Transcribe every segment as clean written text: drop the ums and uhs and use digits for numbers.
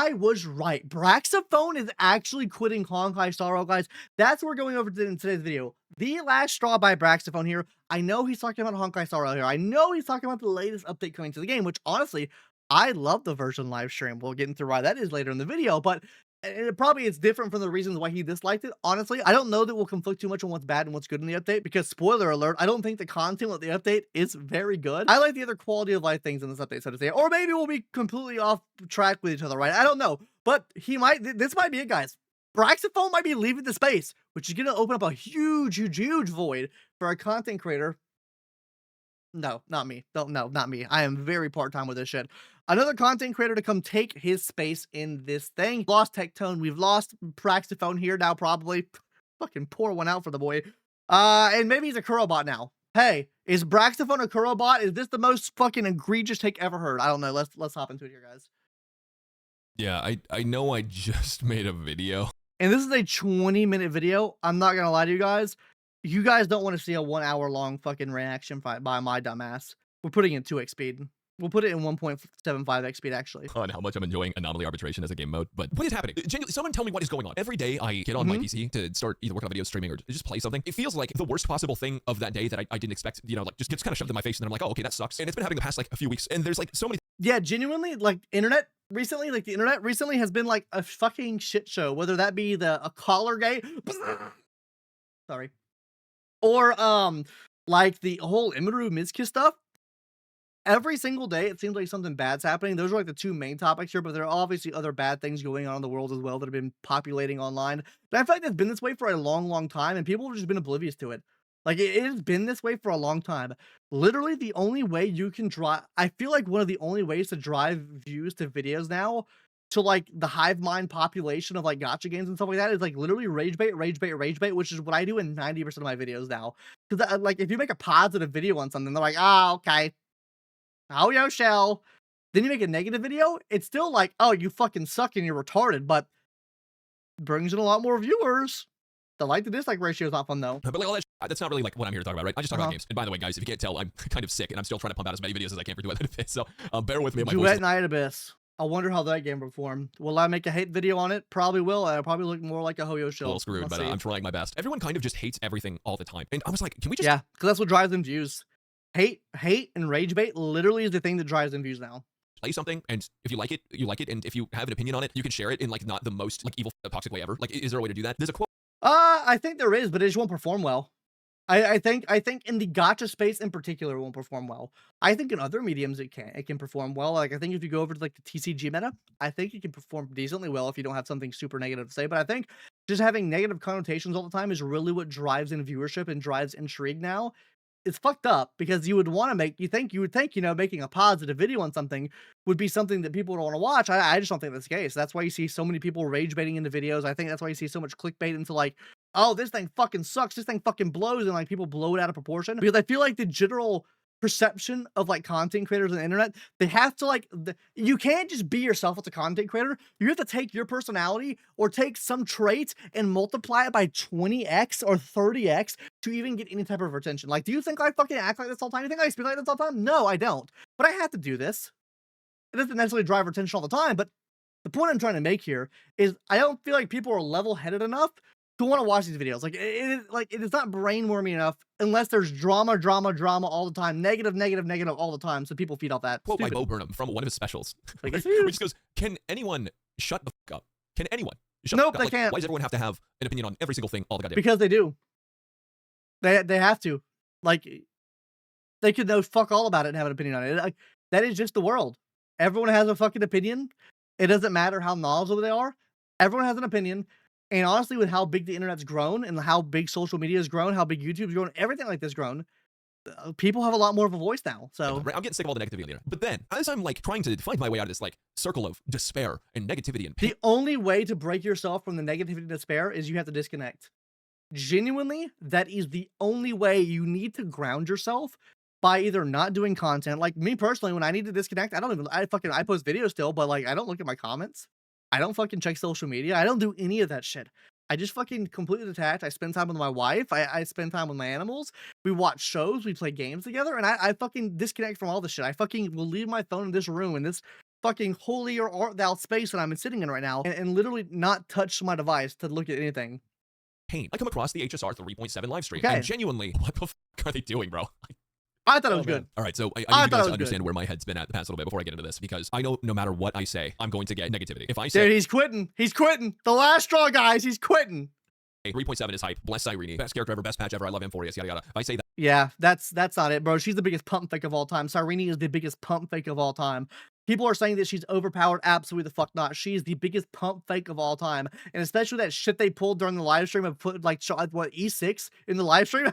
I was right. BRAXOPHONE is actually quitting Honkai Star Rail, guys. That's what we're going over in today's video. The last straw by BRAXOPHONE here. I know he's talking about Honkai Star Rail here. I know he's talking about the latest update coming to the game, which honestly, I love the version live stream. We'll get into why that is later in the video, but it probably is different from the reasons why he disliked it. Honestly, I don't know that we'll conflict too much on what's bad and what's good in the update because, spoiler alert, I don't think the content of the update is very good. I like the other quality of life things in this update, so to say. Or maybe we'll be completely off track with each other, right? I don't know. But this might be it, guys. BRAXOPHONE might be leaving the space, which is going to open up a huge void for a content creator. No, not me. No, not me. I am very part-time with this shit. Another content creator to come take his space in this thing. Lost Tectone. We've lost BRAXOPHONE here now, probably. Fucking pour one out for the boy. And maybe he's a Kurobot now. Hey, is BRAXOPHONE a Kurobot? Is this the most fucking egregious take ever heard? I don't know. Let's hop into it here, guys. Yeah, I know I just made a video. And this is a 20-minute video. I'm not gonna lie to you guys. You guys don't want to see a 1 hour long fucking reaction by my dumbass. We're putting it in 2x speed. We'll put it in 1.75x speed, actually. On how much I'm enjoying Anomaly Arbitration as a game mode. But what is happening? Genuinely, someone tell me what is going on. Every day I get on my PC to start either working on video streaming or just play something. It feels like the worst possible thing of that day that I didn't expect, you know, like just gets kind of shoved in my face and then I'm like, oh, okay, that sucks. And it's been happening the past like a few weeks. And there's like so many. Yeah, genuinely, like the internet recently has been like a fucking shit show. Whether that be a collar gate, sorry, or like the whole Imiru Mizuki stuff. Every single day, it seems like something bad's happening. Those are like the two main topics here, but there are obviously other bad things going on in the world as well that have been populating online. But I feel like it's been this way for a long time, and people have just been oblivious to it. Like, it has been this way for a long time. Literally, the only way you can drive... I feel like one of the only ways to drive views to videos now to, like, the hive mind population of, like, gacha games and stuff like that is, like, literally rage bait, which is what I do in 90% of my videos now. Because, like, if you make a positive video on something, they're like, ah, okay. Hoyo shell. Then you make a negative video, it's still like, oh, you fucking suck and you're retarded, but brings in a lot more viewers. The like to dislike ratio is not fun though. But like all that's not really like what I'm here to talk about, right? I just talk about games. And by the way, guys, if you can't tell, I'm kind of sick and I'm still trying to pump out as many videos as I can for Duet Night Abyss. So bear with me. My Duet Night Abyss. I wonder how that game performed. Will I make a hate video on it? Probably will. I'll probably look more like a Hoyo shell. A little screwed, but I'm trying my best. Everyone kind of just hates everything all the time. And I was like, can we just... Yeah, because that's what drives them views. Hate and rage bait literally is the thing that drives them views now. Play something, and if you like it, you like it, and if you have an opinion on it, you can share it in like not the most like evil, toxic way ever. Like, is there a way to do that? There's a quote. I think there is, but it just won't perform well. I think in the gacha space in particular, it won't perform well. I think in other mediums it can perform well. Like I think if you go over to like the TCG meta, I think it can perform decently well if you don't have something super negative to say. But I think just having negative connotations all the time is really what drives in viewership and drives intrigue now. It's fucked up because you would want to you would think, you know, making a positive video on something would be something that people would want to watch. I just don't think that's the case. That's why you see so many people rage baiting into videos. I think that's why you see so much clickbait into like, oh, this thing fucking sucks. This thing fucking blows. And like people blow it out of proportion because I feel like the general perception of like content creators on the internet, they have to like, you can't just be yourself as a content creator. You have to take your personality or take some trait and multiply it by 20x or 30x to even get any type of attention. Like, do you think I fucking act like this all the time? You think I speak like this all the time? No, I don't. But I have to do this. It doesn't necessarily drive attention all the time, but the point I'm trying to make here is I don't feel like people are level-headed enough to want to watch these videos. Like it is not brainwormy enough unless there's drama all the time, negative all the time. So people feed off that. Quote by Bo Burnham from one of his specials, like, which just goes, "Can anyone shut the fuck up? Can anyone shut nope, the fuck up? They can't. Why does everyone have to have an opinion on every single thing all the goddamn?" Because they do. They have to. Like they could know fuck all about it and have an opinion on it. Like, that is just the world. Everyone has a fucking opinion. It doesn't matter how knowledgeable they are. Everyone has an opinion. And honestly, with how big the internet's grown and how big social media has grown, how big YouTube's grown, everything like this grown, people have a lot more of a voice now. So I'm getting sick of all the negativity later. But then, as I'm like trying to find my way out of this like circle of despair and negativity and pain, the only way to break yourself from the negativity and despair is you have to disconnect. Genuinely, that is the only way. You need to ground yourself by either not doing content. Like me personally, when I need to disconnect, I post videos still, but like I don't look at my comments. I don't fucking check social media. I don't do any of that shit. I just fucking completely detach. I spend time with my wife. I spend time with my animals. We watch shows. We play games together. And I fucking disconnect from all this shit. I fucking will leave my phone in this room, in this fucking holier art thou space that I'm sitting in right now and literally not touch my device to look at anything. pain. I come across the HSR 3.7 live stream, Okay. and genuinely, what the fuck are they doing, bro? I thought it was good. All right, so I I need you thought guys it to was understand good. where my head's been at the past little bit before I get into this, because I know no matter what I say, I'm going to get negativity. If I say, Dude, he's quitting. He's quitting. The last straw, guys. He's quitting. hey, 3.7 is hype, bless Cyrene, best character ever, best patch ever, I love Amphorius, yada yada. If I say that, Yeah, that's not it, bro. She's the biggest pump fake of all time. Cyrene is the biggest pump fake of all time. People are saying that she's overpowered. Absolutely the fuck not. She is the biggest pump fake of all time. And especially that shit they pulled during the live stream of put like what E6 in the live stream.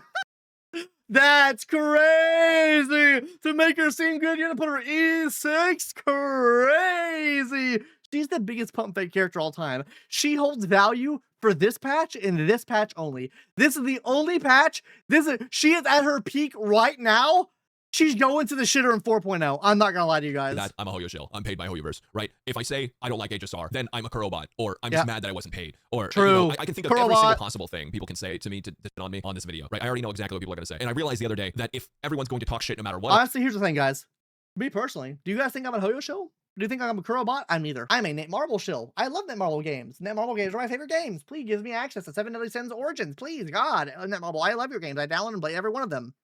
That's crazy. To make her seem good, you have to put her E6. Crazy. She's the biggest pump fake character all time. She holds value for this patch and this patch only. This is the only patch. She is at her peak right now. She's going to the shitter in 4.0. I'm not gonna lie to you guys. that I'm a Hoyo shill. I'm paid by Hoyoverse, right? If I say I don't like HSR, then I'm a Kurobot, or I'm just mad that I wasn't paid, or True. You know, I can think of every Kurobot. single possible thing people can say to me to on me on this video, right? I already know exactly what people are gonna say, and I realized the other day that if everyone's going to talk shit no matter what, Honestly, here's the thing, guys. Me personally, do you guys think I'm a Hoyo shill? Do you think I'm a Kurobot? I'm neither. I'm a Netmarble shill. I love Netmarble games. Netmarble games are my favorite games. Please give me access to 7 Deadly Sins Origins. Please, God. Netmarble, I love your games. I download and play every one of them.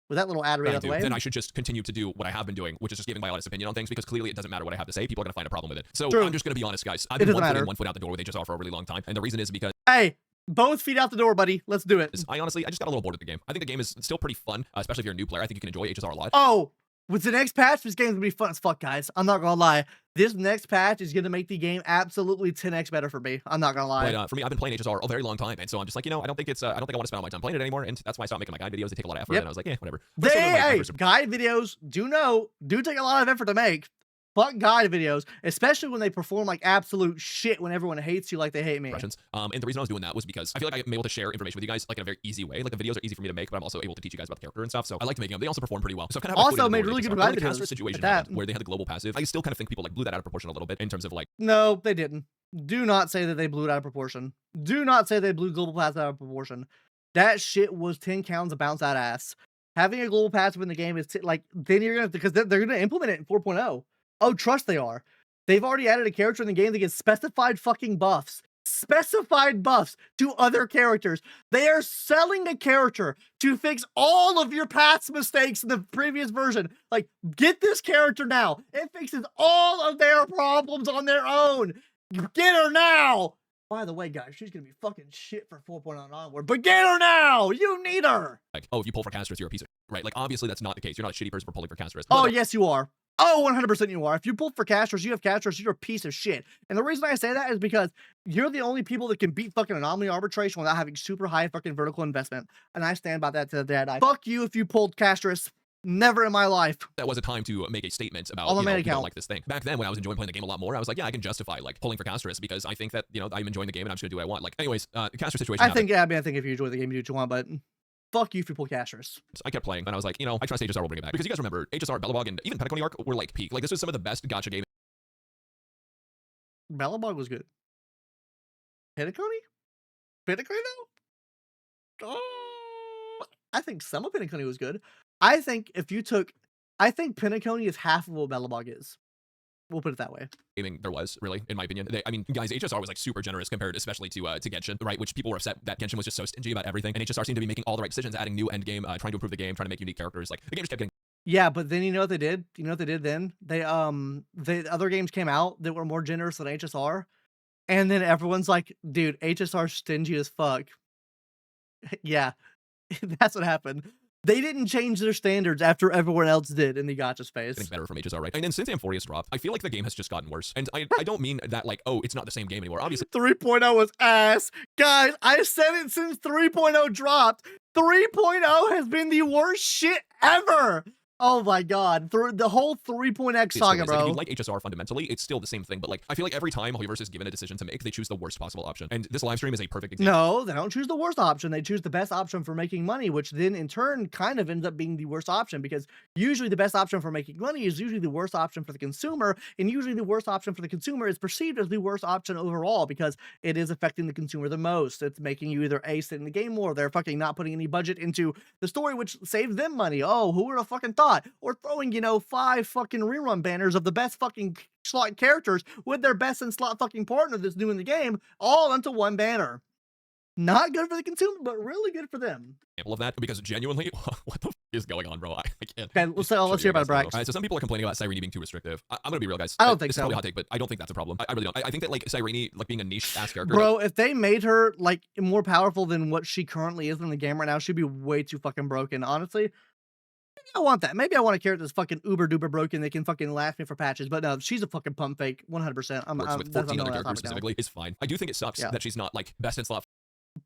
With that little ad read out the way. then I should just continue to do what I have been doing, which is just giving my honest opinion on things, because clearly it doesn't matter what I have to say. People are going to find a problem with it. So True. I'm just going to be honest, guys. I've It been doesn't one foot matter. in, one foot out the door with HSR for a really long time. And the reason is because Hey, both feet out the door, buddy. Let's do it. I just got a little bored with the game. I think the game is still pretty fun, especially if you're a new player. I think you can enjoy HSR a lot. Oh, with the next patch, this game's gonna be fun as fuck, guys. I'm not gonna lie. This next patch is gonna make the game absolutely 10x better for me. I'm not gonna lie. But for me, I've been playing HSR a very long time, and so I'm just like, you know, I don't think I want to spend all my time playing it anymore, and that's why I stopped making my guide videos. They take a lot of effort, and I was like, yeah, whatever. Guide videos do take a lot of effort to make. Fuck guide videos, especially when they perform like absolute shit when everyone hates you like they hate me. And the reason I was doing that was because I feel like I'm able to share information with you guys like in a very easy way. Like the videos are easy for me to make, but I'm also able to teach you guys about the character and stuff. So I like making them. They also perform pretty well. So kind of also made really good guide videos. Situation where they had the global passive. I still kind of think people like blew that out of proportion a little bit in terms of like. No, they didn't. Do not say that they blew it out of proportion. Do not say they blew global passive out of proportion. That shit was 10 counts of bounce that ass. Having a global passive in the game is like then you're gonna because they're gonna implement it in 4.0. Oh, trust they are. They've already added a character in the game that gets specified fucking buffs. Specified buffs to other characters. They are selling a character to fix all of your past mistakes in the previous version. Like, get this character now. It fixes all of their problems on their own. Get her now. By the way, guys, she's gonna be fucking shit for 4.0 onward, but get her now. You need her. Like, oh, if you pull for Castris, you're a piece of right. Like, obviously that's not the case. You're not a shitty person for pulling for Castris. Oh, yes, you are. Oh, 100% you are. If you pull for Castris, you have Castris, you're a piece of shit. And the reason I say that is because you're the only people that can beat fucking anomaly arbitration without having super high fucking vertical investment. And I stand by that to the day I die. Fuck you if you pulled Castris. Never in my life. That was a time to make a statement about, you don't like this thing. Back then, when I was enjoying playing the game a lot more, I was like, yeah, I can justify like pulling for Castris because I think that, you know, I'm enjoying the game and I'm just gonna do what I want. Like, anyways, the Castris situation. I think if you enjoy the game, you do what you want, but fuck you if you pull Castris. I kept playing and I was like, you know, I trust HSR will bring it back. Because you guys remember, HSR, Belobog, and even Pentaconi Arc were like peak. Like, this was some of the best gacha gaming. Belobog was good. Pentaconi? Pentaconi though? Oh, I think some of Pentaconi was good. I think Pentaconi is half of what Belobog is. We'll put it that way. Gaming there was, really, in my opinion. I mean, guys, HSR was like super generous compared especially to Genshin, right? Which people were upset that Genshin was just so stingy about everything. And HSR seemed to be making all the right decisions, adding new endgame, trying to improve the game, trying to make unique characters. Like, the game just kept getting. Yeah, but then you know what they did? You know what they did then? They other games came out that were more generous than HSR. And then everyone's like, dude, HSR's stingy as fuck. Yeah, that's what happened. They didn't change their standards after everyone else did in the gacha space. Getting better from HSR, right? And then since Amphorius dropped, I feel like the game has just gotten worse. And I don't mean that like, oh, it's not the same game anymore. Obviously, 3.0 was ass. Guys, I said it since 3.0 dropped. 3.0 has been the worst shit ever. Oh my god, the whole 3.x saga, bro. Like, if you like HSR fundamentally, it's still the same thing, but like, I feel like every time Hoyoverse is given a decision to make, they choose the worst possible option. And this live stream is a perfect example. No, they don't choose the worst option. They choose the best option for making money, which then in turn kind of ends up being the worst option, because usually the best option for making money is usually the worst option for the consumer, and usually the worst option for the consumer is perceived as the worst option overall because it is affecting the consumer the most. It's making you either A, sit in the game more, they're fucking not putting any budget into the story, which saves them money. Oh, who would have fucking thought? slot, or throwing, you know, 5 fucking rerun banners of the best fucking slot characters with their best in slot fucking partner that's new in the game, all into one banner. Not good for the consumer, but really good for them. Example of that, because genuinely, what the f is going on, bro? I can't. Okay, let's hear about BRAX. All right, so some people are complaining about Cyrene being too restrictive. I'm gonna be real, guys. I don't think it's so. Probably a hot take, but I don't think that's a problem. I really don't. I think that like Cyrene, like being a niche ass character, bro. If they made her like more powerful than what she currently is in the game right now, she'd be way too fucking broken. Honestly, maybe I want that. Maybe I want a character that's fucking uber duper broken. They can fucking last me for patches. But no, she's a fucking pump fake, 100%. I'm with 14 other characters specifically is fine. I do think it sucks that she's not like best in slot.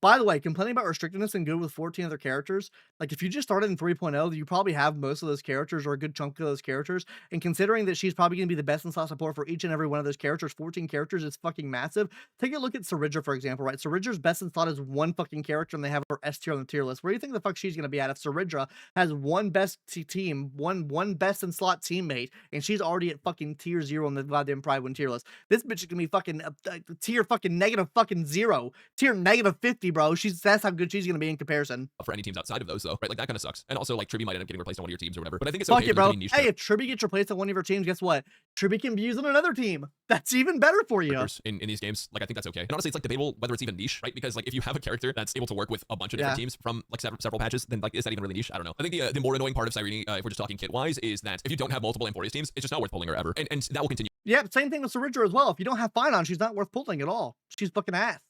By the way, complaining about restrictedness and good with 14 other characters, like if you just started in 3.0, you probably have most of those characters or a good chunk of those characters. And considering that she's probably going to be the best in slot support for each and every one of those characters, 14 characters is fucking massive. Take a look at Syringa, for example, right? Syringa's best in slot is one fucking character and they have her S tier on the tier list. Where do you think the fuck she's going to be at if Syringa has one best team, one best in slot teammate, and she's already at fucking tier 0 on the goddamn Pride 1 tier list? This bitch is going to be fucking tier fucking negative fucking 0, tier negative 50, bro. That's how good she's gonna be in comparison. For any teams outside of those, though, right? Like that kind of sucks. And also, like Tribby might end up getting replaced on one of your teams or whatever. But I think it's okay. It, bro. Hey, if Tribby gets replaced on one of your teams, guess what? Tribby can be used on another team. That's even better for you. In these games, like I think that's okay. And honestly, it's like debatable whether it's even niche, right? Because like if you have a character that's able to work with a bunch of different teams from like several patches, then like is that even really niche? I don't know. I think the more annoying part of Cyrene, if we're just talking kit wise, is that if you don't have multiple Amphorius teams, it's just not worth pulling her ever, and that will continue. Yeah, same thing with Syringa as well. If you don't have Finon, she's not worth pulling at all. She's fucking ass.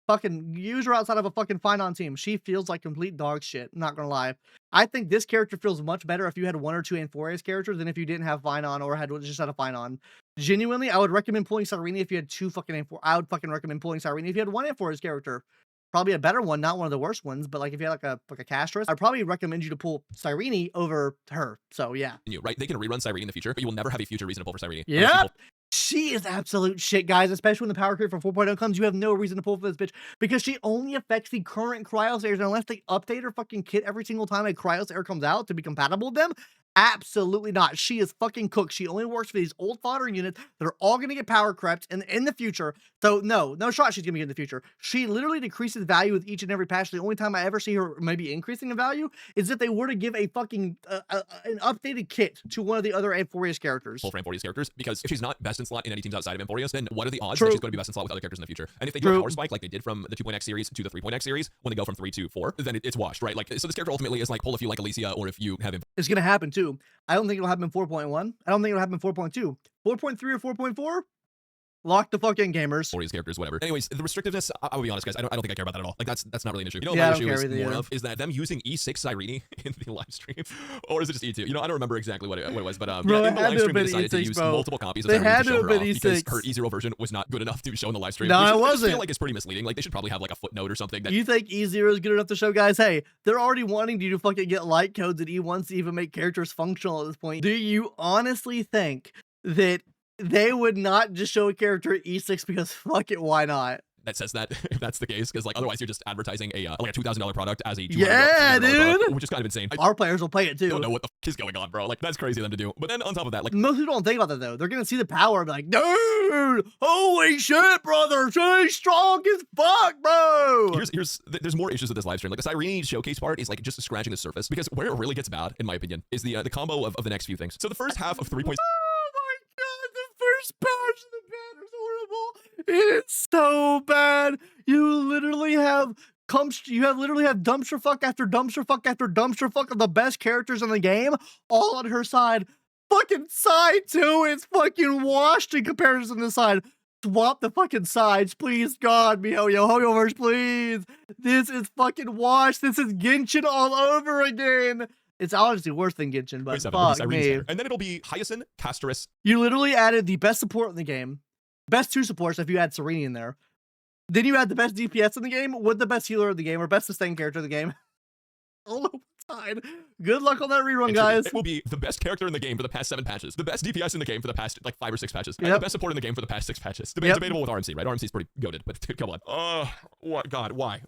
Fucking use her outside of a fucking Finon team. She feels like complete dog shit. Not gonna lie. I think this character feels much better if you had 1 or 2 Amphorius characters than if you didn't have Finon or just had a Finon. Genuinely, I would recommend pulling Cyrene if you had 2 fucking Amphorius. I would fucking recommend pulling Cyrene if you had 1 Amphorius character. Probably a better one, not one of the worst ones, but like if you had like a Castress, I'd probably recommend you to pull Cyrene over her. So yeah. Right? They can rerun Cyrene in the future, but you will never have a future reason to pull for Cyrene. Yeah. She is absolute shit, guys, especially when the power creep for 4.0 comes. You have no reason to pull for this bitch because she only affects the current Cryos unless they update her fucking kit every single time a Cryos air comes out to be compatible with them. Absolutely not. She is fucking cooked. She only works for these old fodder units that are all going to get power crept in the future. So no shot she's going to get in the future. She literally decreases value with each and every patch. The only time I ever see her maybe increasing in value is if they were to give a fucking an updated kit to one of the other Amphorius characters. For Amphorius characters, because if she's not best in slot in any teams outside of Amphorius, then what are the odds that she's going to be best in slot with other characters in the future? And if they do a power spike like they did from the 2.x series to the 3.x series, when they go from 3 to 4, then it's washed, right? Like, so this character ultimately is like pull if you like Alicia or if you have him. It's going to happen too. I don't think it'll happen in 4.1. I don't think it'll happen in 4.2. 4.3 or 4.4? Lock the fuck in, gamers. 40s characters, whatever. Anyways, the restrictiveness, I will be honest, guys, I don't think I care about that at all. Like, that's not really an issue. You know what my issue is more of is that them using E6 Cyrene in the live stream, or is it just E2? You know, I don't remember exactly what it was, but bro, yeah, in the live stream, they decided to use multiple copies of Cyrene to show her off because her E0 version was not good enough to show in the live stream. No, it wasn't. I feel like it's pretty misleading. Like, they should probably have like a footnote or something. You think E0 is good enough to show guys, hey, they're already wanting you to fucking get light codes at E1 to even make characters functional at this point. Do you honestly think that they would not just show a character at E6 because fuck it, why not? That says that if that's the case, because like otherwise you're just advertising a like a $2,000 product as a $200 dude, product, which is kind of insane. Our players will play it too. I don't know what the fuck is going on, bro. Like that's crazy of them to do. But then on top of that, like most people don't think about that though. They're gonna see the power and be like, dude, holy shit, brother, she's strong as fuck, bro. There's more issues with this live stream. Like the Cyrene showcase part is like just scratching the surface because where it really gets bad, in my opinion, is the combo of the next few things. So the first half of 3. Patch of the banner is horrible. It's so bad. You literally have dumpster fuck after dumpster fuck after dumpster fuck of the best characters in the game, all on her side. Fucking side 2 is fucking washed in comparison to the side. Swap the fucking sides, please, God, me Hoyoverse, please. This is fucking washed. This is Genshin all over again. It's honestly worse than Genshin, but fuck me. And then it'll be Hyacinth, Castress. You literally added the best support in the game. Best 2 supports if you add Cyrene in there. Then you add the best DPS in the game with the best healer in the game or best sustain character in the game. All over side. Good luck on that rerun, guys. It will be the best character in the game for the past 7 patches. The best DPS in the game for the past like 5 or 6 patches. And the best support in the game for the past 6 patches. Debatable with RMC, right? RMC's pretty goated, but dude, come on. What? God, why?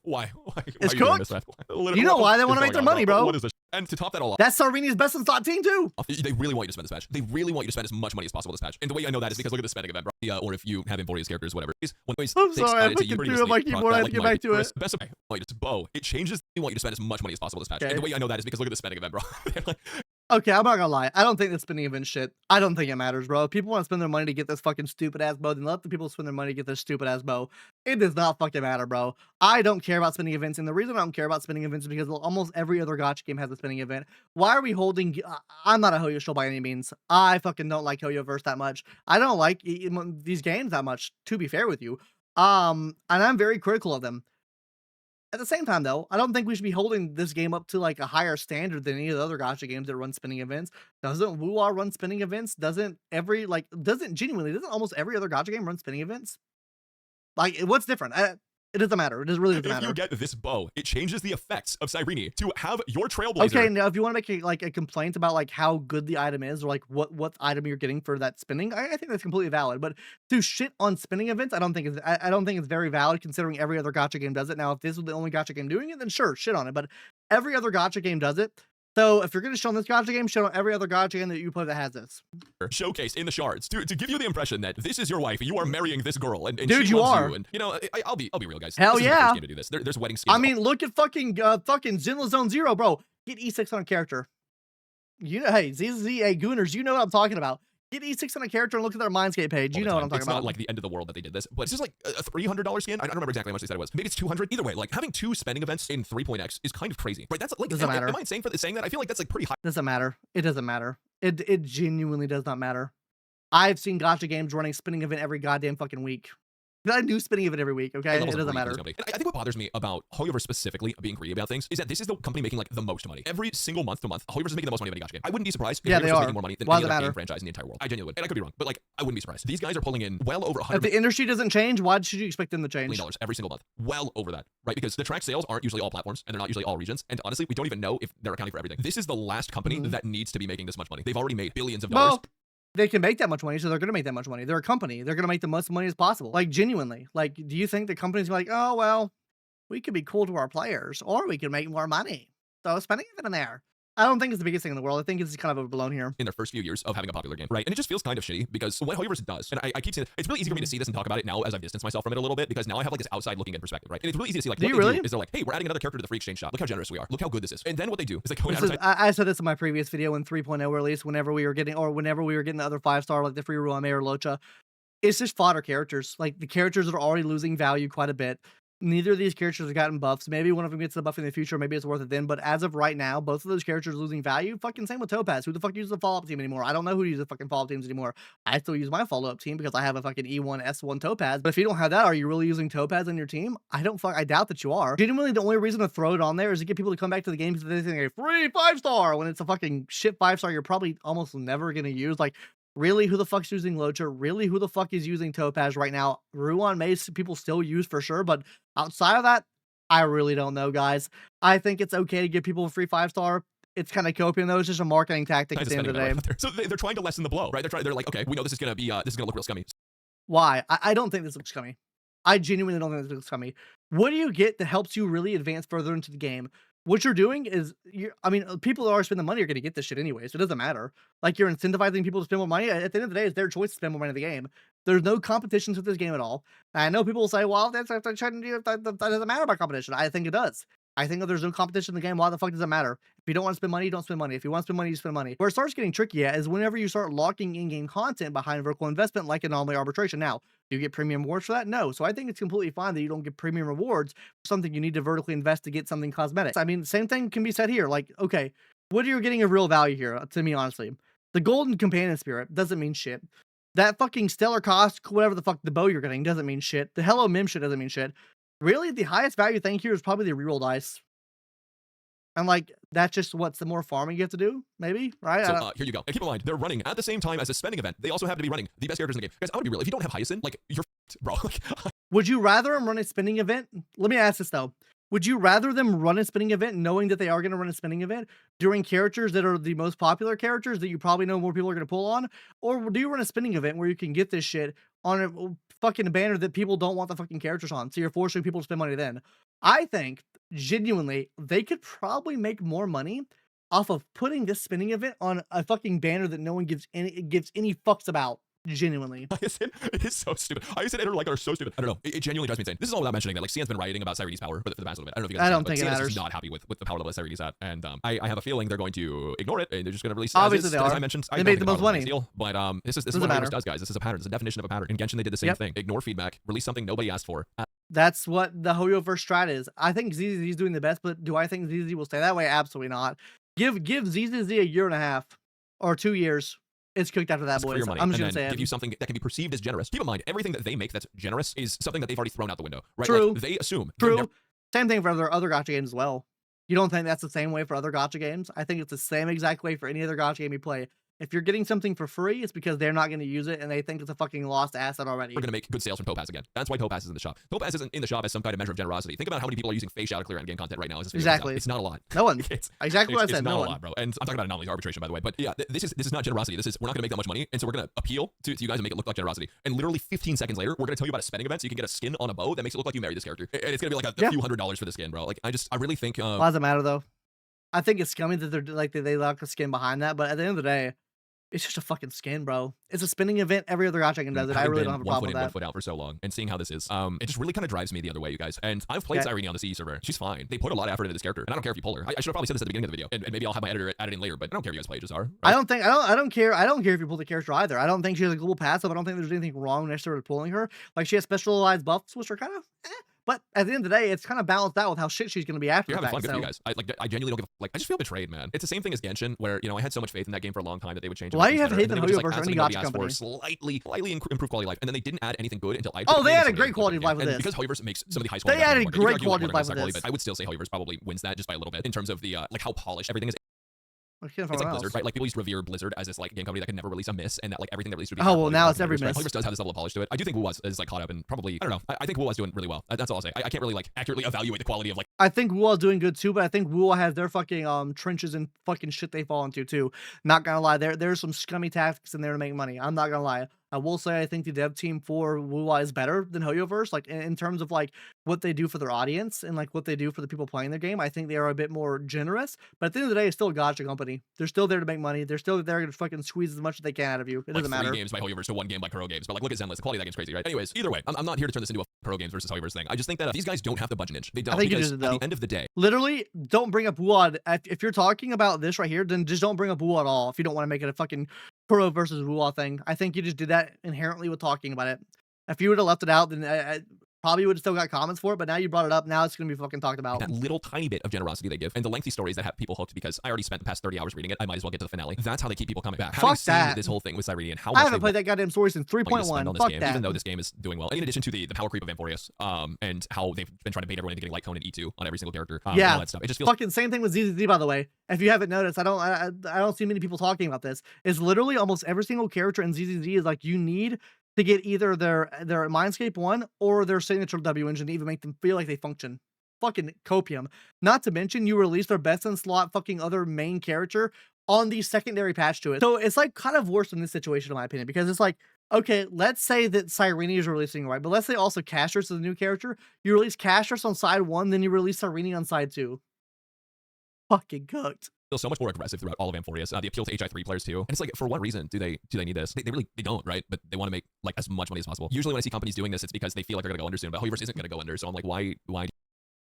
It's cooked. You know why? They want to make their money, bro. What is this? And to top that all off, that's Cyrene's best in slot team too. They really want you to spend this patch. They really want you to spend as much money as possible this patch. And the way I know that is because look at the spending event, bro. Or if you have Amphorius characters, whatever. I'm sorry, I'm looking through my keyboard. I have to get back to it. Best of it's bow. It changes. They want you to spend as much money as possible this patch. And the way I know that is because look at the spending event, bro. Okay, I'm not gonna lie. I don't think the spending event shit. I don't think it matters, bro. If people want to spend their money to get this fucking stupid ass bow, then let the people spend their money to get this stupid ass bow. It does not fucking matter, bro. I don't care about spending events, and the reason I don't care about spending events is because almost every other gacha game has a spending event. Why are we holding? I'm not a Hoyo show by any means. I fucking don't like Hoyo verse that much. I don't like these games that much. To be fair with you, and I'm very critical of them. At the same time, though, I don't think we should be holding this game up to like a higher standard than any of the other gacha games that run spinning events. Doesn't Wuwa run spinning events? Doesn't almost every other gacha game run spinning events? Like, what's different? It doesn't matter. It really doesn't If matter. you get this bow, it changes the effects of Cyrene to have your Trailblazer. Okay, now if you want to make a complaint about like how good the item is or like what item you're getting for that spinning, I think that's completely valid. But to shit on spinning events, I don't think it's very valid considering every other gacha game does it. Now, if this was the only gacha game doing it, then sure, shit on it. But every other gacha game does it. So if you're gonna shit on this gacha game, shit on every other gacha game that you play that has this. Showcased in the shards to give you the impression that this is your wife, you are marrying this girl, and Dude, she you loves are. you. And you know, I'll be real, guys. Hell this isn't the yeah. first game to do this. There's wedding schemes. I mean, look at fucking Zinla Zone Zero, bro. Get E6 on a character. You know, hey, ZZA Gooners, you know what I'm talking about. Get E6 on a character and look at their Mindscape page. You know what I'm talking it's about. It's not like the end of the world that they did this, but it's just like a $300 skin. I don't remember exactly how much they said it was. Maybe it's 200. Either way, like having 2 spending events in 3.x is kind of crazy, right? That's like, doesn't matter. Am I insane for saying that? I feel like that's like pretty high. Doesn't matter. It doesn't matter. It genuinely does not matter. I've seen gacha games running spinning event every goddamn fucking week. I do spinning event every week, okay? It doesn't matter. And I think what bothers me about Hoyoverse specifically being greedy about things is that this is the company making like the most money. Every single month to month, Hoyoverse is making the most money of any gacha game. I wouldn't be surprised if Yeah, Hoyoverse they was are. making more money than Why any does it other matter? game franchise in the entire world. I genuinely would. And I could be wrong, but like I wouldn't be surprised. These guys are pulling in well over $100 If the industry doesn't change, why should you expect them to change? million every single month. Well over that, right? Because the track sales aren't usually all platforms and they're not usually all regions. And honestly, we don't even know if they're accounting for everything. This is the last company that needs to be making this much money. They've already made billions of dollars. Well, they can make that much money, so they're going to make that much money. They're a company. They're going to make the most money as possible. Like, genuinely. Like, do you think the companies are like, oh, well, we could be cool to our players, or we can make more money. So spending it in there. I don't think it's the biggest thing in the world. I think it's kind of overblown here. In their first few years of having a popular game, right? And it just feels kind of shitty because what Hoyoverse does, and I keep saying it's really easy for me to see this and talk about it now as I've distanced myself from it a little bit because now I have like this outside looking in perspective, right? And it's really easy to see like, Do what you they really? do is they're like, hey, we're adding another character to the free exchange shop. Look how generous we are. Look how good this is. And then what they do is they go and advertise. I said this in my previous video in 3.0 release, whenever we were getting the other 5-star, like the free Ruame or Locha. It's just fodder characters. Like, the characters are already losing value quite a bit. Neither of these characters have gotten buffs. Maybe one of them gets the buff in the future. Maybe it's worth it then. But as of right now, both of those characters are losing value. Fucking same with Topaz. Who the fuck uses the follow-up team anymore? I don't know who uses the fucking follow-up teams anymore. I still use my follow-up team because I have a fucking E1, S1 Topaz. But if you don't have that, are you really using Topaz on your team? I doubt that you are. Genuinely, the only reason to throw it on there is to get people to come back to the game because they think a free 5-star when it's a fucking shit 5-star you're probably almost never going to use. Like, really, who the fuck's using Locha? Really, who the fuck is using Topaz right now? Ruan Mace, people still use for sure, but outside of that, I really don't know, guys. I think it's okay to give people a free 5-star. It's kind of coping though. It's just a marketing tactic at the end of the day. So they're trying to lessen the blow, right? They're like, okay, we know this is gonna look real scummy. Why? I don't think this looks scummy. I genuinely don't think this looks scummy. What do you get that helps you really advance further into the game? What you're doing is, people that are spending money are going to get this shit anyway, so it doesn't matter. Like, you're incentivizing people to spend more money. At the end of the day, it's their choice to spend more money in the game. There's no competitions with this game at all. And I know people will say, well, that doesn't matter about competition. I think it does. I think if there's no competition in the game, why the fuck does it matter? If you don't want to spend money, you don't spend money. If you want to spend money, you spend money. Where it starts getting tricky at is whenever you start locking in-game content behind vertical investment like anomaly arbitration. Now, do you get premium rewards for that? No. So I think it's completely fine that you don't get premium rewards for something you need to vertically invest to get something cosmetic. I mean, same thing can be said here. Like, okay, what are you getting of real value here, to me, honestly? The golden companion spirit doesn't mean shit. That fucking stellar cost, whatever the fuck the bow you're getting, doesn't mean shit. The hello mim shit doesn't mean shit. Really, the highest value thing here is probably the reroll dice. And like, that's just what's the more farming you have to do, maybe, right? So here you go. And keep in mind, they're running at the same time as a spending event. They also have to be running the best characters in the game. Guys, I want to be real. If you don't have Hyacinth, like, you're f***ed, bro. Would you rather them run a spending event? Let me ask this though. Would you rather them run a spending event knowing that they are going to run a spending event during characters that are the most popular characters that you probably know more people are going to pull on? Or do you run a spending event where you can get this shit on a fucking banner that people don't want the fucking characters on? So you're forcing people to spend money then. I think, genuinely, they could probably make more money off of putting this spending event on a fucking banner that no one gives any fucks about. Genuinely. It is so stupid. ISN and her like are so stupid. I don't know. It genuinely drives me insane. This is all without mentioning that like Cian's been writing about Cyrene's power for the past little bit. I don't know if you guys I know, don't think it Cian's matters. just not happy with the power level that Cyrene's at, and I have a feeling they're going to ignore it and they're just going to release. Obviously they are. As I mentioned, They made the most money. Deal, but this is what Hoyo does, guys. This is a pattern. It's a definition of a pattern. In Genshin, they did the same thing. Ignore feedback. Release something nobody asked for. That's what the Hoyo verse strat is. I think ZZZ's doing the best, but do I think ZZZ will stay that way? Absolutely not. Give ZZZ a year and a half or 2 years. It's cooked after that, boys. I'm just gonna say give you something that can be perceived as generous. Keep in mind, everything that they make that's generous is something that they've already thrown out the window, right? True. Like, they assume. True. Same thing for other gacha games as well. You don't think that's the same way for other gacha games? I think it's the same exact way for any other gacha game you play. If you're getting something for free, it's because they're not going to use it and they think it's a fucking lost asset already. We're going to make good sales from Topaz again. That's why Topaz is in the shop. Topaz isn't in the shop as some kind of measure of generosity. Think about how many people are using face shadow clear end game content right now. Exactly. It's not a lot. No one. Exactly what I said. It's not no a one. lot, bro. And I'm talking about anomaly arbitration, by the way. But yeah, this is not generosity. This is, we're not going to make that much money. And so we're going to appeal to you guys and make it look like generosity. And literally 15 seconds later, we're going to tell you about a spending event so you can get a skin on a bow that makes it look like you married this character. And it's going to be like a few $100s for the skin, bro. Like, I really think. Why does it matter, though? I think it's scummy that they're like, they lock a skin behind that. But at the end of the day, it's just a fucking skin, bro. It's a spinning event. Every other gacha game does it. I really don't have a problem with that. 1 foot out for so long, and seeing how this is, it just really kind of drives me the other way, you guys. And I've played Cyrene on the CE server. She's fine. They put a lot of effort into this character, and I don't care if you pull her. I should have probably said this at the beginning of the video, and maybe I'll have my editor add it in later. But I don't care if you guys play HSR. Right? I don't care. I don't care if you pull the character either. I don't think she has a global passive. I don't think there's anything wrong necessarily with pulling her. Like, she has specialized buffs, which are kind of. But at the end of the day, it's kind of balanced out with how shit she's going to be after. You're having fun, good for you guys. I genuinely don't give a, I just feel betrayed, man. It's the same thing as Genshin, where, you know, I had so much faith in that game for a long time that they would change it. Why do you have to hate the Hoyo version of any gacha company? Slightly improved quality of life, and then they didn't add anything good until I. Oh, they added great quality of life with this. Because Hoyoverse makes some of the high score. They added great quality of life with this. But I would still say Hoyoverse probably wins that just by a little bit in terms of the like how polished everything is. It's like Blizzard, right? Like, people used to revere Blizzard as this like game company that could never release a miss, and that like everything that released would be. Oh well, now it's every miss. Hoyoverse does have this level of polish to it. I do think Wuwa is like caught up, and probably I don't know. I think Wuwa's doing really well. That's all I'll say. I can't really like accurately evaluate the quality of like. I think Wuwa's doing good too, but I think Wuwa has their fucking trenches and fucking shit they fall into too. Not gonna lie, there's some scummy tactics in there to make money. I'm not gonna lie. I will say I think the dev team for Wuwa is better than Hoyoverse, like in terms of like what they do for their audience and like what they do for the people playing their game. I think they are a bit more generous, but at the end of the day, it's still a gacha company. They're still there to make money. They're still there to fucking squeeze as much as they can out of you. It doesn't matter. 3 games by Hoyoverse to 1 game by Kuro Games, but like look at Zenless. The quality of that game's crazy, right? Anyways, either way, I'm not here to turn this into a Kuro Games versus Hoyoverse thing. I just think that these guys don't have the budget inch. They don't. I think because at the end of the day, literally, don't bring up Wuwa. If you're talking about this right here, then just don't bring up Wuwa at all. If you don't want to make it a fucking Kuro versus Wuwa thing, I think you just did that inherently with talking about it. If you would have left it out, then I probably would have still got comments for it, but now you brought it up. Now it's going to be fucking talked about. That little tiny bit of generosity they give, and the lengthy stories that have people hooked because I already spent the past 30 hours reading it. I might as well get to the finale. That's how they keep people coming back. Fuck that. This whole thing with Cyrene and how I haven't played that goddamn story since 3.1. Fuck game, that. even though this game is doing well. In addition to the power creep of Amphorius, and how they've been trying to bait everyone into getting Light Cone and E2 on every single character. Yeah, all that stuff. It just feels fucking same thing with ZZZ, by the way. If you haven't noticed, I don't see many people talking about this. It's literally almost every single character in ZZZ is like, you need to get either their Mindscape 1 or their signature W engine to even make them feel like they function. Fucking copium. Not to mention, you release their best in slot fucking other main character on the secondary patch to it. So it's like kind of worse in this situation, in my opinion, because it's like, okay, let's say that Cyrene is releasing, right? But let's say also Casters is a new character. You release Casters on side 1, then you release Cyrene on side 2. Fucking cooked. Feels so much more aggressive throughout all of Amphorius. The appeal to HI3 players too. And it's like, for what reason do they need this? They really don't, right? But they want to make like as much money as possible. Usually when I see companies doing this, it's because they feel like they're gonna go under soon. But Hoyoverse isn't gonna go under, so I'm like, why?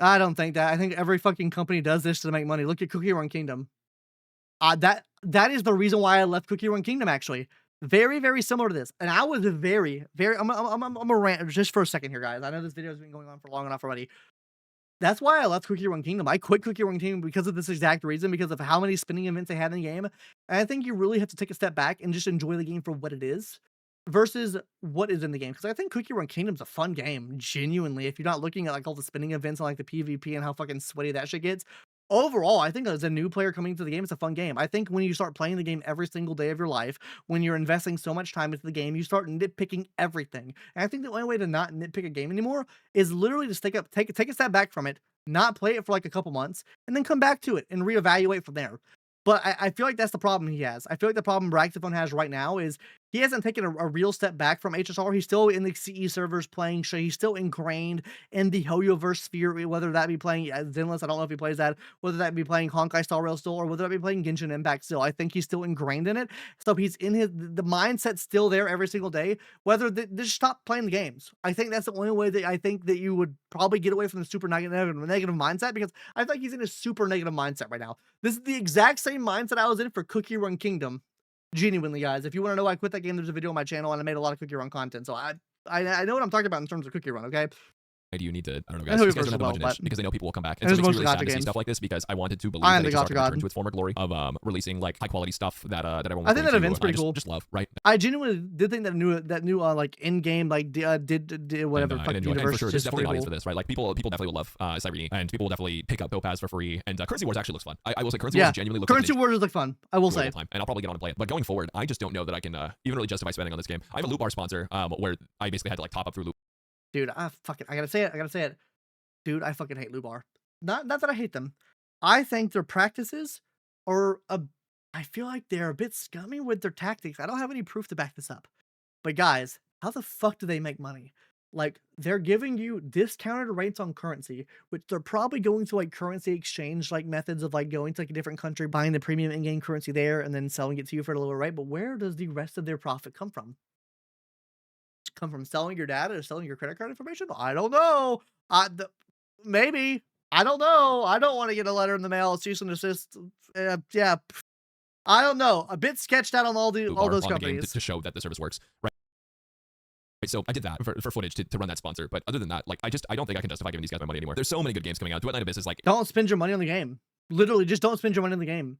I don't think that. I think every fucking company does this to make money. Look at Cookie Run Kingdom. That is the reason why I left Cookie Run Kingdom, actually. Very, very similar to this. And I was very, very. I'm a rant just for a second here, guys. I know this video has been going on for long enough already. That's why I left Cookie Run Kingdom. I quit Cookie Run Kingdom because of this exact reason, because of how many spinning events they had in the game. And I think you really have to take a step back and just enjoy the game for what it is versus what is in the game. Because I think Cookie Run Kingdom's a fun game, genuinely. If you're not looking at like all the spinning events and like the PvP and how fucking sweaty that shit gets. Overall, I think as a new player coming to the game, it's a fun game. I think when you start playing the game every single day of your life, when you're investing so much time into the game, you start nitpicking everything. And I think the only way to not nitpick a game anymore is literally just take a step back from it, not play it for like a couple months, and then come back to it and reevaluate from there. But I feel like that's the problem he has. I feel like the problem BRAXOPHONE has right now is he hasn't taken a real step back from HSR. He's still in the CE servers playing. So he's still ingrained in the Hoyoverse sphere, whether that be playing as Zenless, I don't know if he plays that, whether that be playing Honkai Star Rail still, or whether that be playing Genshin Impact still. I think he's still ingrained in it. So he's in the mindset's still there every single day. Whether they just stop playing the games. I think that's the only way that I think that you would probably get away from the super negative mindset, because I think he's in a super negative mindset right now. This is the exact same mindset I was in for Cookie Run Kingdom. Genuinely, guys. If you want to know why I quit that game, there's a video on my channel, and I made a lot of Cookie Run content. So I know what I'm talking about in terms of Cookie Run, okay? Do you need to, I don't know, I guys, know these guys Hoyoverse don't have as the well, budget because they know people will come back. and And so there's it makes me most really sad gacha to see games. stuff like this, because I wanted to believe I am that the HSR gacha can god. return to its former glory of releasing like high quality stuff that everyone I think that event's pretty just, cool. just love, right? I genuinely did think that new like in-game like did whatever And fucking enjoy. And for universe sure, is there's just definitely an pretty audience cool. for this, right? Like people definitely will love Cyrene, and people will definitely pick up Topaz for free. And Currency Wars actually looks fun. I will say Currency Wars genuinely looks Currency like Wars is like fun. I will say. time, and I'll probably get on and play it. But going forward, I just don't know that I can even really justify spending on this game. I have a loot bar sponsor where I basically had to like top up through loot. Dude, I gotta say it. Dude, I fucking hate Lubar. Not that I hate them. I think their practices are I feel like they're a bit scummy with their tactics. I don't have any proof to back this up. But guys, how the fuck do they make money? Like, they're giving you discounted rates on currency, which they're probably going to like currency exchange like methods of like going to like a different country, buying the premium in-game currency there, and then selling it to you for a lower rate. But where does the rest of their profit come from? Come from selling your data or selling your credit card information? I don't know. Maybe. I don't know. I don't want to get a letter in the mail, cease and desist. Yeah. I don't know. A bit sketched out on all those companies to show that the service works, right? So I did that for footage to run that sponsor. But other than that, like I don't think I can justify giving these guys my money anymore. There's so many good games coming out. Duet Night Abyss is like, don't spend your money on the game. Literally, just don't spend your money on the game.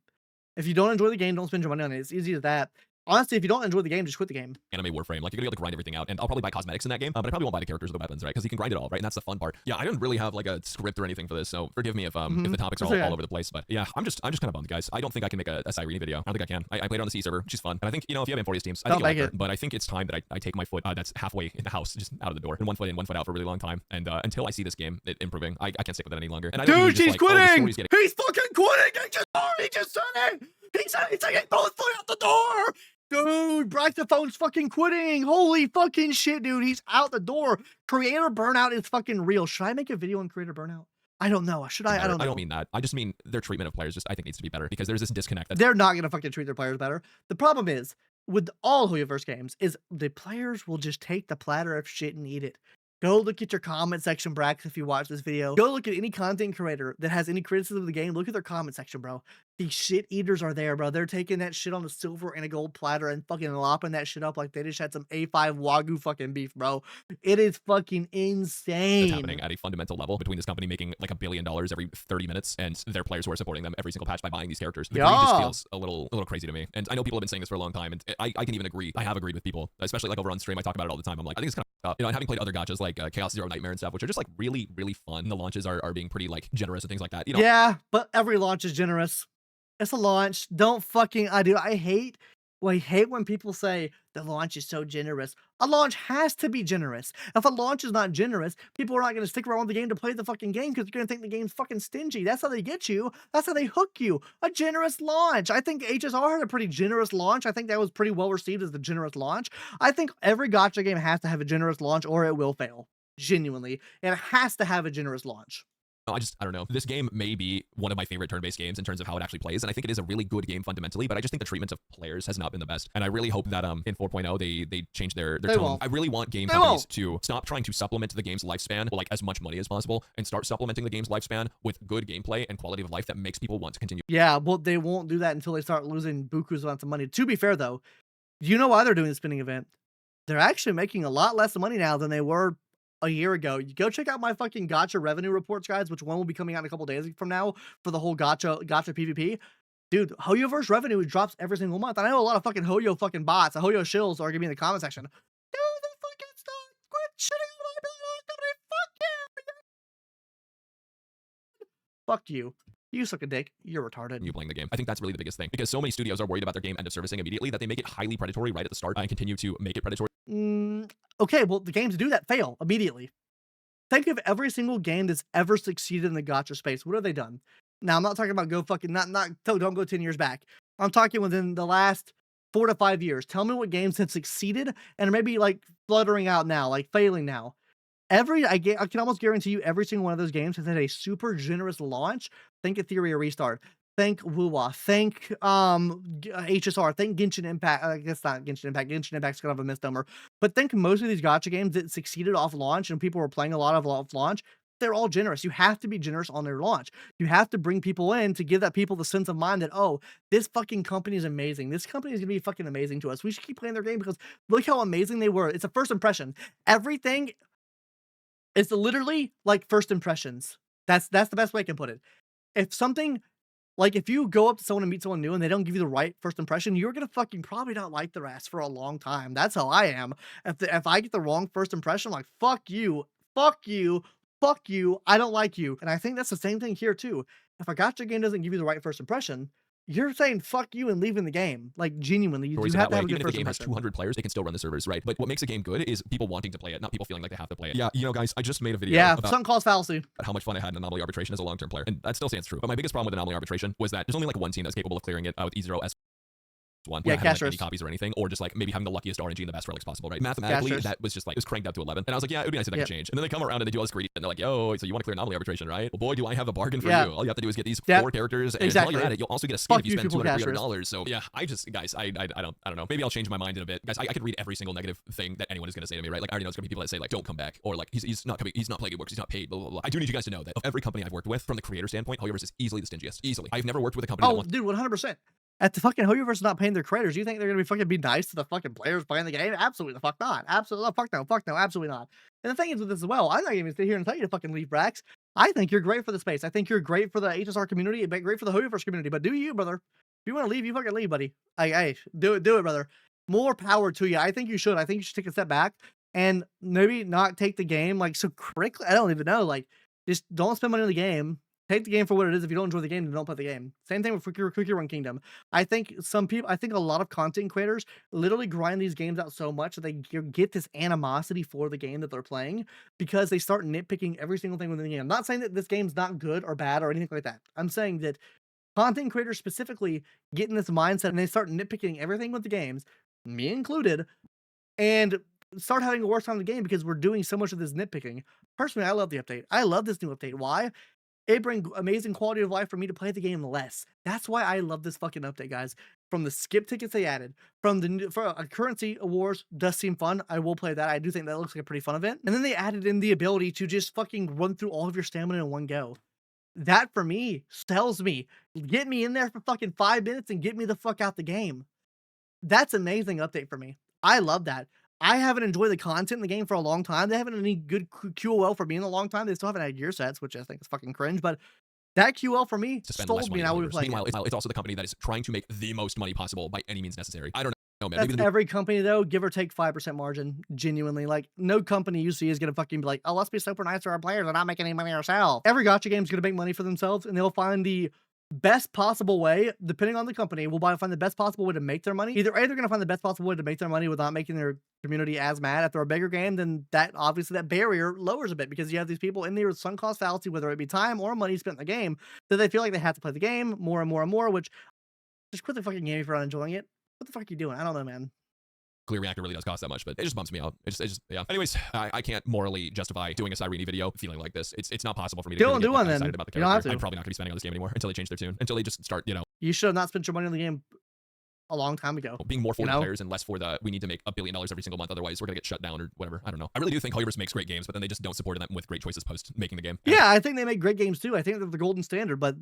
If you don't enjoy the game, don't spend your money on it. It's easy as that. Honestly, if you don't enjoy the game, just quit the game. Anime Warframe, like you're gonna be able to grind everything out, and I'll probably buy cosmetics in that game, but I probably won't buy the characters or the weapons, right? Because you can grind it all, right? And that's the fun part. Yeah, I didn't really have like a script or anything for this, so forgive me if the topics are all over the place. But yeah, I'm just kind of bummed, guys. I don't think I can make a Cyrene video. I don't think I can. I played it on the C server, which is fun, and I think, you know, if you have Amphorius teams, I think you'll like her. But I think it's time that I take my foot that's halfway in the house, just out of the door, and one foot in, one foot out for a really long time. And until I see this game improving, I can't stick with it any longer. And I dude, she's quitting. He's fucking quitting. He just said it. He's taking both foot out the door. Dude, BRAXOPHONE's fucking quitting. Holy fucking shit, dude. He's out the door. Creator burnout is fucking real. Should I make a video on creator burnout? I don't know. Should I? I don't know. I don't mean that. I just mean their treatment of players I think needs to be better, because there's this disconnect. They're not going to fucking treat their players better. The problem is, with all Hoyoverse games, is the players will just take the platter of shit and eat it. Go look at your comment section, Brax, if you watch this video. Go look at any content creator that has any criticism of the game. Look at their comment section, bro. The shit eaters are there, bro. They're taking that shit on a silver and a gold platter and fucking lopping that shit up like they just had some A5 Wagyu fucking beef, bro. It is fucking insane. It's happening at a fundamental level between this company making like $1 billion every 30 minutes and their players who are supporting them every single patch by buying these characters. The greed just feels a little crazy to me. And I know people have been saying this for a long time, and I can even agree. I have agreed with people, especially like over on stream. I talk about it all the time. I'm like, I think it's kind of up. You know, and having played other gachas like Chaos Zero Nightmare and stuff, which are just like really, really fun. The launches are being pretty like generous and things like that. You know? Yeah, but every launch is generous. It's a launch. Don't fucking I hate when people say the launch is so generous. A launch has to be generous. If a launch is not generous, people are not going to stick around with the game to play the fucking game because they're going to think the game's fucking stingy. That's how they get you. That's how they hook you. A generous launch. I think HSR had a pretty generous launch. I think that was pretty well received as the generous launch. I think every gacha game has to have a generous launch or it will fail. Genuinely. And it has to have a generous launch. I don't know. This game may be one of my favorite turn-based games in terms of how it actually plays, and I think it is a really good game fundamentally, but I just think the treatment of players has not been the best. And I really hope that in 4.0 they change their tone. I really want game companies to stop trying to supplement the game's lifespan with like as much money as possible and start supplementing the game's lifespan with good gameplay and quality of life that makes people want to continue. Yeah, well, they won't do that until they start losing buku's amounts of money. To be fair, though, you know why they're doing the spinning event? They're actually making a lot less money now than they were a year ago. You go check out my fucking gacha revenue reports, guys, which one will be coming out in a couple days from now for the whole gacha PvP. Dude, Hoyoverse revenue drops every single month. And I know a lot of fucking Hoyo fucking bots, the Hoyo shills are gonna be in the comment section. Dude, the fucking stuff. Quit shitting on my company. Fuck you. You suck a dick. You're retarded. You playing the game. I think that's really the biggest thing, because so many studios are worried about their game end of servicing immediately that they make it highly predatory right at the start and continue to make it predatory. Okay, well, the games do that fail immediately. Think of every single game that's ever succeeded in the gacha space. What have they done? Now, I'm not talking about don't go 10 years back. I'm talking within the last 4 to 5 years. Tell me what games have succeeded and maybe like fluttering out now, like failing now. I can almost guarantee you every single one of those games has had a super generous launch. Think Ethereum Restart. Think Wuwa. Think HSR. Think Genshin Impact. I guess not Genshin Impact. Genshin Impact's kind of a misnomer. But think most of these gacha games that succeeded off launch and people were playing a lot of off launch, they're all generous. You have to be generous on their launch. You have to bring people in to give that people the sense of mind that, oh, this fucking company is amazing. This company is going to be fucking amazing to us. We should keep playing their game because look how amazing they were. It's a first impression. Everything is literally like first impressions. That's the best way I can put it. If something, like if you go up to someone and meet someone new and they don't give you the right first impression, you're going to fucking probably not like their ass for a long time. That's how I am. If I get the wrong first impression, I'm like, fuck you, fuck you, fuck you, I don't like you. And I think that's the same thing here too. If a gacha game doesn't give you the right first impression, you're saying fuck you and leaving the game. Like genuinely, you have to have a good Even if first the game has impression. 200 players, they can still run the servers, right? But what makes a game good is people wanting to play it, not people feeling like they have to play it. Yeah, you know, guys, I just made a video Yeah, about sunk cost fallacy. how much fun I had in Anomaly Arbitration as a long-term player, and that still stands true. But my biggest problem with Anomaly Arbitration was that there's only like one team that's capable of clearing it with E0 S1. Yeah, having like cashers. any copies or anything, or just like maybe having the luckiest RNG and the best relics possible, right? Mathematically, Cashers. that was just like, it was cranked up to 11. And I was like, yeah, it would be nice if that could change. And then they come around and they do all this greedy, and they're like, yo, so you want to clear Anomaly Arbitration, right? Well, boy, do I have a bargain for you. All you have to do is get these 4 characters, and while you're at it, you'll also get a skin if you spend $200, $300. So yeah, I just, guys, I don't know. Maybe I'll change my mind in a bit. Guys, I could read every single negative thing that anyone is going to say to me, right? Like, I already know it's going to be people that say, like, don't come back, or like, he's not coming, he's not playing good work, he's not paid, blah, blah, blah. I do need you guys to know that of every company I've worked with, from the creator standpoint, Hoyoverse is easily the stingiest. Easily. I've never worked with a company that wants— dude, 100%. At the fucking Hoyoverse not paying their creators, you think they're gonna be nice to the fucking players playing the game? Absolutely the fuck not. Absolutely, fuck no, absolutely not. And the thing is with this as well, I'm not even sit here and tell you to fucking leave BRAX. I think you're great for the space. I think you're great for the HSR community, great for the Hoyoverse community. But do you, brother? If you want to leave, you fucking leave, buddy. Hey, do it, brother. More power to you. I think you should. I think you should take a step back and maybe not take the game like so critically. I don't even know. Like, just don't spend money on the game. Take the game for what it is. If you don't enjoy the game, then don't play the game. Same thing with Cookie Run Kingdom. I think a lot of content creators literally grind these games out so much that they get this animosity for the game that they're playing because they start nitpicking every single thing within the game. I'm not saying that this game's not good or bad or anything like that. I'm saying that content creators specifically get in this mindset and they start nitpicking everything with the games, me included, and start having a worse time with the game because we're doing so much of this nitpicking. Personally, I love the update. I love this new update. Why? It brings amazing quality of life for me to play the game less. That's why I love this fucking update, guys. From the skip tickets they added, from the currency awards does seem fun. I will play that. I do think that looks like a pretty fun event. And then they added in the ability to just fucking run through all of your stamina in one go. That for me tells me, get me in there for fucking 5 minutes and get me the fuck out the game. That's an amazing update for me. I love that. I haven't enjoyed the content in the game for a long time. They haven't had any good QOL for me in a long time. They still haven't had gear sets, which I think is fucking cringe. But that QL for me sold me and I would be playing. Meanwhile, it's also the company that is trying to make the most money possible by any means necessary. I don't know, man. That's every company though, give or take 5% margin. Genuinely, like no company you see is gonna fucking be like, oh, let's be super nice to our players and not make any money ourselves. Every gacha game is gonna make money for themselves, and they'll find the best possible way, depending on the company, will find the best possible way to make their money. Either A, they're going to find the best possible way to make their money without making their community as mad. If they're a bigger game, then that obviously that barrier lowers a bit because you have these people in there with sunk cost fallacy, whether it be time or money spent in the game, that they feel like they have to play the game more and more and more, which just quit the fucking game if you're not enjoying it. What the fuck are you doing? I don't know, man. Clear reactor really does cost that much, but it just bumps me out. It just yeah. Anyways, I can't morally justify doing a Cyrene video feeling like this. It's not possible for me to do one then. Excited about the character. I'm probably not gonna be spending on this game anymore until they change their tune, until they just start, you know. You should have not spent your money on the game a long time ago. Being more for the players and less for the we need to make $1 billion every single month, otherwise we're gonna get shut down or whatever. I don't know. I really do think Hoyoverse makes great games, but then they just don't support them with great choices post making the game. Yeah, I think they make great games too. I think they're the golden standard, but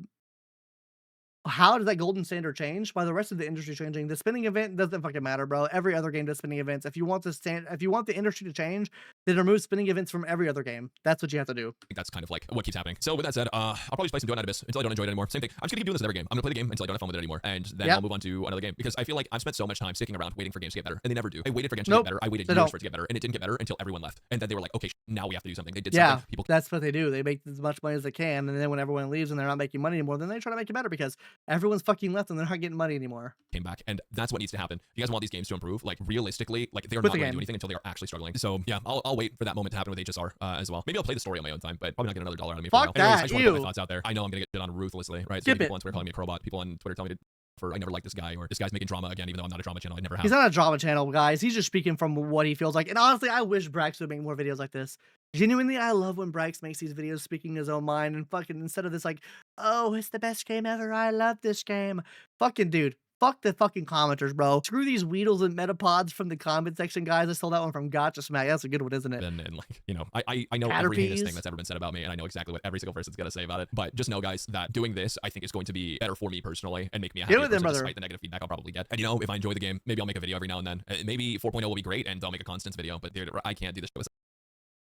how does that golden standard change? By the rest of the industry changing. The spinning event doesn't fucking matter, bro. Every other game does spinning events. If you want the industry to change, then remove spinning events from every other game. That's what you have to do. I think that's kind of like what keeps happening. So with that said, I'll probably just play some Burnout Abyss until I don't enjoy it anymore. Same thing. I'm just gonna keep doing this in every game. I'm gonna play the game until I don't have fun with it anymore, and then I'll move on to another game because I feel like I've spent so much time sticking around waiting for games to get better, and they never do. I waited for games to get better. I waited years for it to get better, and it didn't get better until everyone left, and then they were like, okay, now we have to do something. They did something. People. That's what they do. They make as much money as they can, and then when everyone leaves and they're not making money anymore, then they try to make it better because everyone's fucking left and they're not getting money anymore. Came back, and that's what needs to happen. If you guys want these games to improve, like realistically, like they're not going to do anything until they are actually struggling. So yeah, I'll wait for that moment to happen with HSR as well. Maybe I'll play the story on my own time, but probably not get another $1 out of me. Fuck for now. Anyways, that. I just want to put my thoughts out there. I know I'm gonna get shit on ruthlessly, right? So people on Twitter calling me a crowbot, people on Twitter telling me to for I never liked this guy, or this guy's making drama again, even though I'm not a drama channel. I never have. He's not a drama channel, guys. He's just speaking from what he feels like. And honestly, I wish Brax would make more videos like this. Genuinely, I love when Brax makes these videos speaking his own mind and fucking instead of this like, oh, it's the best game ever. I love this game. Fucking dude. Fuck the fucking commenters, bro. Screw these Weedles and Metapods from the comment section, guys. I stole that one from Gotcha Smack. That's a good one, isn't it? And like, you know, I know every heinous thing that's ever been said about me, and I know exactly what every single person's gonna say about it. But just know, guys, that doing this, I think, is going to be better for me personally and make me a happier person despite the negative feedback I'll probably get. And you know, if I enjoy the game, maybe I'll make a video every now and then. Maybe 4.0 will be great, and I'll make a constant video. But dude, I can't do this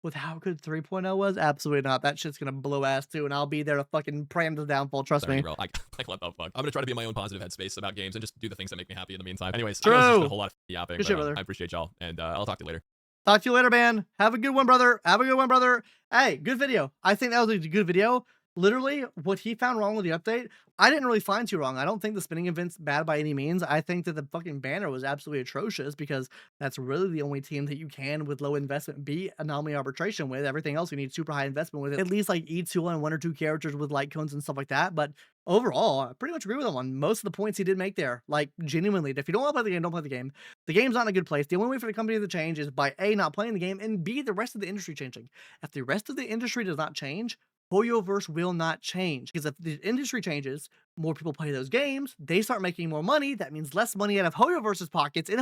with how good 3.0 was? Absolutely not. That shit's gonna blow ass too, and I'll be there to fucking pray him to the downfall. Trust me. Like, what the fuck? I'm gonna try to be in my own positive headspace about games and just do the things that make me happy in the meantime. Anyways, I know it's just been a whole lot of yapping, but I appreciate y'all, and I'll talk to you later. Talk to you later, man. Have a good one, brother. Have a good one, brother. Hey, good video. I think that was a good video. Literally, what he found wrong with the update, I didn't really find too wrong. I don't think the spinning event's bad by any means. I think that the fucking banner was absolutely atrocious because that's really the only team that you can, with low investment, beat Anomaly Arbitration with. Everything else you need super high investment with. At least like E2 on 1 or 2 characters with light cones and stuff like that. But overall, I pretty much agree with him on most of the points he did make there. Like, genuinely, if you don't want to play the game, don't play the game. The game's not in a good place. The only way for the company to change is by A, not playing the game, and B, the rest of the industry changing. If the rest of the industry does not change, Hoyoverse will not change, because if the industry changes, more people play those games, they start making more money. That means less money out of Hoyoverse's pockets, and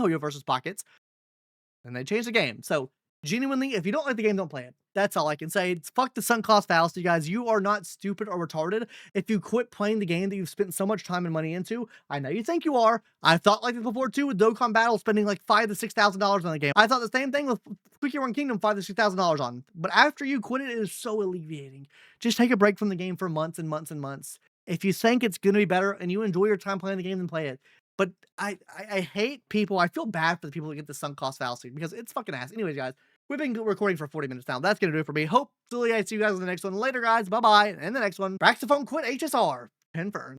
they change the game. So genuinely, if you don't like the game, don't play it. That's all I can say. It's fuck the sunk cost fallacy, guys. You are not stupid or retarded if you quit playing the game that you've spent so much time and money into. I know you think you are. I thought like this before too with Dokkan Battle, spending like $5,000 to $6,000 on the game. I thought the same thing with Quickie Run Kingdom, $5,000 to $6,000 on. But after you quit it, it is so alleviating. Just take a break from the game for months and months and months. If you think it's going to be better and you enjoy your time playing the game, then play it. But I hate people. I feel bad for the people that get the sunk cost fallacy because it's fucking ass. Anyways, guys, we've been recording for 40 minutes now. That's going to do it for me. Hopefully I see you guys in the next one later, guys. Bye-bye. And the next one, BRAXOPHONE quit HSR. Confirmed.